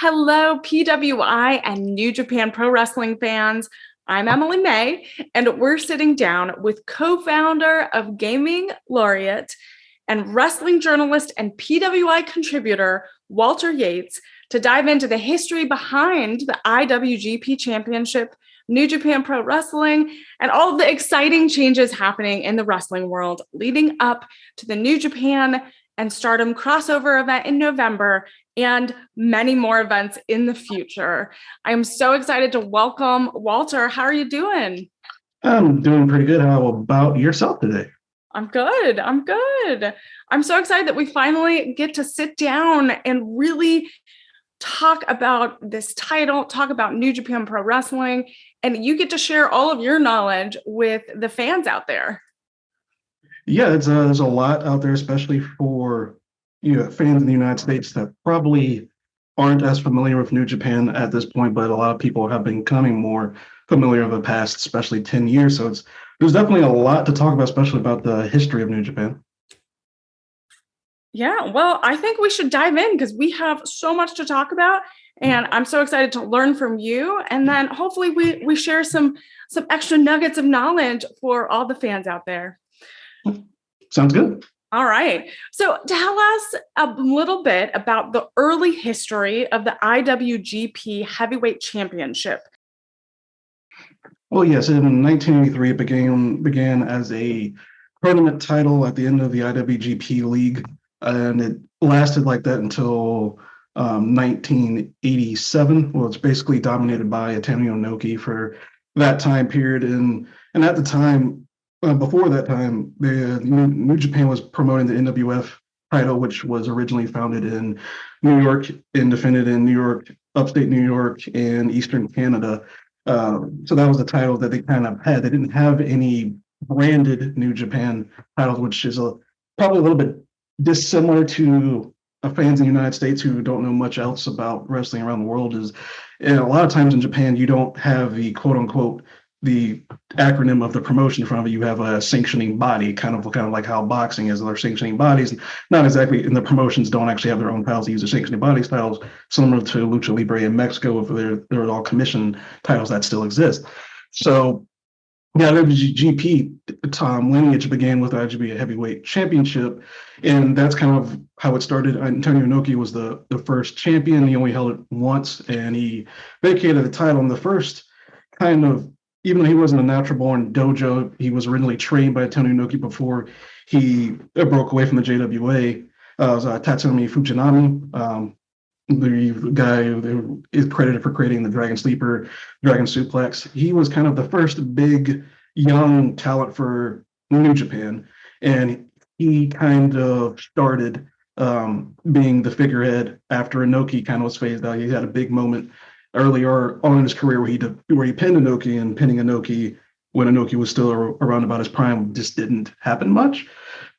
Hello, PWI and New Japan Pro Wrestling fans. I'm Emily May, and we're sitting down with co-founder of Gaming Laureate and wrestling journalist and PWI contributor Walter Yates to dive into the history behind the IWGP Championship, New Japan Pro Wrestling, and all of the exciting changes happening in the wrestling world leading up to the New Japan and Stardom crossover event in November and many more events in the future. I'm so excited to welcome Walter. How are you doing? I'm doing pretty good. How about yourself today? I'm good. I'm so excited that we finally get to sit down and really talk about this title, talk about New Japan Pro Wrestling, and you get to share all of your knowledge with the fans out there. Yeah, there's a lot out there, especially for fans in the United States that probably aren't as familiar with New Japan at this point, but a lot of people have been becoming more familiar over the past, especially 10 years. So there's definitely a lot to talk about, especially about the history of New Japan. Yeah, well, I think we should dive in because we have so much to talk about, and I'm so excited to learn from you. And then hopefully we share some extra nuggets of knowledge for all the fans out there. Sounds good. All right. So tell us a little bit about the early history of the IWGP Heavyweight Championship. Well, yes, in 1983, it began as a tournament title at the end of the IWGP League, and it lasted like that until 1987. Well, it's basically dominated by Antonio Inoki for that time period, and at the time, before that time, the New Japan was promoting the NWF title, which was originally founded in New York and defended in New York, upstate New York, and Eastern Canada. So that was the title that they kind of had. They didn't have any branded New Japan titles, which is probably a little bit dissimilar to fans in the United States who don't know much else about wrestling around the world. And a lot of times in Japan, you don't have the quote unquote the acronym of the promotion in front of it. You have a sanctioning body, kind of like how boxing is. They're sanctioning bodies, not exactly. And the promotions don't actually have their own titles. They use the sanctioning body styles, similar to Lucha Libre in Mexico. If they're all commission titles that still exist. So yeah, the GP lineage began with the IWGP Heavyweight Championship, and that's kind of how it started. Antonio Inoki was the first champion. He only held it once, and he vacated the title. And the first kind of, even though he wasn't a natural born dojo, he was originally trained by Antonio Inoki before he broke away from the JWA. Was Tatsumi Fujinami, the guy who is credited for creating the Dragon Sleeper, Dragon Suplex. He was kind of the first big young talent for New Japan, and he kind of started being the figurehead after Inoki kind of was phased out. He had a big moment earlier on in his career where he pinned Inoki, and pinning Inoki when Inoki was still around about his prime just didn't happen much.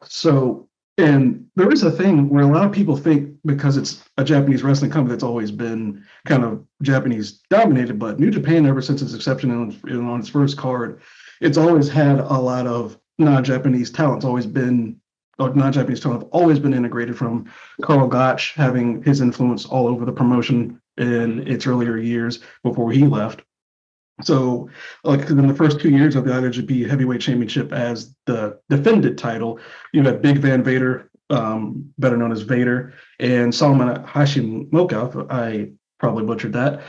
So, and there is a thing where a lot of people think because it's a Japanese wrestling company that's always been kind of Japanese dominated, but New Japan, ever since its inception on its first card, it's always had a lot of non-Japanese talent. It's always been non-Japanese talent have always been integrated, from Karl Gotch having his influence all over the promotion in its earlier years before he left. So, like in the first 2 years of the IWGP Heavyweight Championship as the defended title, you had Big Van Vader, better known as Vader, and Solomon Hashimoto. I probably butchered that.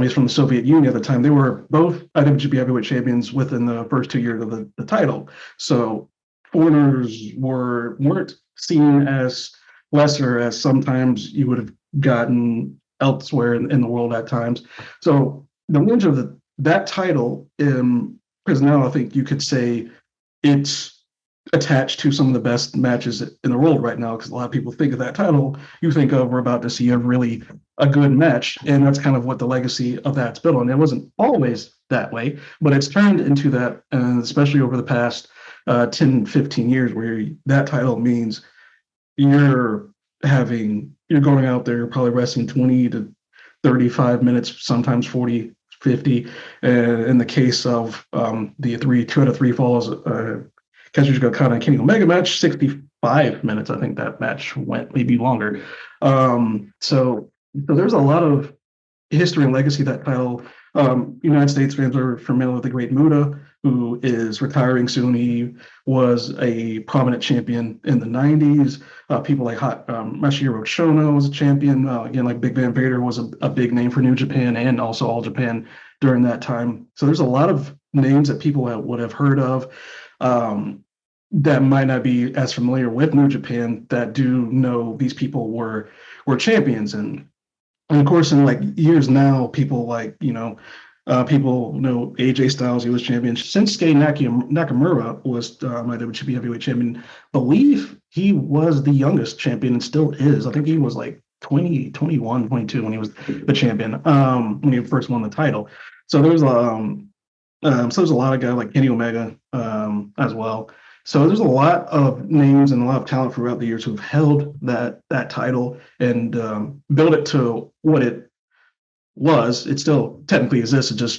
He's from the Soviet Union at the time. They were both IWGP Heavyweight Champions within the first 2 years of the title. So foreigners weren't seen as lesser as sometimes you would have gotten elsewhere in the world at times. So the lineage of that title, because now I think you could say it's attached to some of the best matches in the world right now, because a lot of people think of that title, you think of we're about to see a good match, and that's kind of what the legacy of that's built on. It wasn't always that way, but it's turned into that, and especially over the past 10, 15 years, where that title means you're going out there, you're probably wrestling 20 to 35 minutes, sometimes 40, 50. In the case of the 2 out of 3 falls, Kazuchika Okada and Kenny Omega match, 65 minutes. I think that match went, maybe longer. So So there's a lot of history and legacy that title. United States fans are familiar with the Great Muta, who is retiring soon. He was a prominent champion in the 90s. People like Masahiro Chono was a champion. Again, like Big Van Vader was a big name for New Japan and also All Japan during that time. So there's a lot of names that people would have heard of that might not be as familiar with New Japan that do know these people were champions. And of course, in like years now, people like, people know AJ Styles, he was champion. Shinsuke Nakamura was my WCW heavyweight champion. Believe he was the youngest champion and still is. I think he was like 20, 21, 22 when he was the champion, when he first won the title. So there's a lot of guys like Kenny Omega as well. So there's a lot of names and a lot of talent throughout the years who've held that title and built it to what it was. It still technically exists. It just